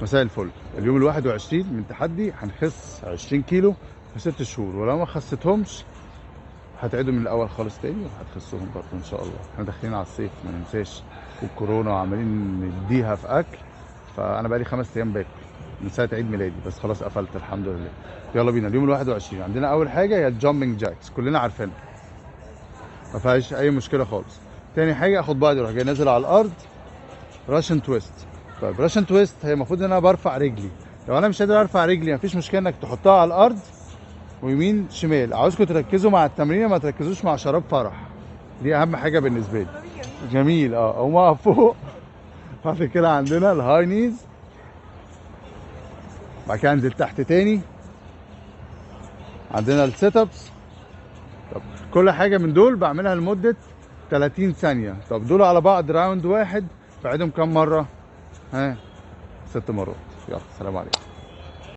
مساء الفل. اليوم ال 21 من تحدي هنخس 20 كيلو في 6 شهور، ولو ما خسيتهمش هتعيدوا من الاول خالص تاني وهتخسوهم برضه ان شاء الله. احنا داخلين على الصيف ما ننساش، والكورونا وعمالين نديها في اكل. فانا بقالي 5 ايام باكل من ساعه عيد ميلادي، بس خلاص قفلت الحمد لله. يلا بينا. اليوم ال 21 عندنا اول حاجه هي الجامبنج جاكس، كلنا عارفينها ما فيهاش اي مشكله خالص. تاني حاجه اخد بعضي اروح جاي نازل على الارض راشن تويست. طيب راشن تويست هي المفروض ان انا برفع رجلي. لو انا مش قادر ارفع رجلي مفيش مشكله انك تحطها على الارض ويمين شمال. عاوزكم تركزوا مع التمرين، ما تركزوش مع شراب فرح، دي اهم حاجه بالنسبه لي. جميل. اقوم اقف فوق. بعد كده عندنا الهاي نيز، بعد كده انزل تحت تاني. عندنا السيت ابس. طب كل حاجه من دول بعملها لمده 30 ثانيه. طب دول على بعض راوند واحد بعيدهم كام مره؟ 6 مرات. يلا سلام عليكم.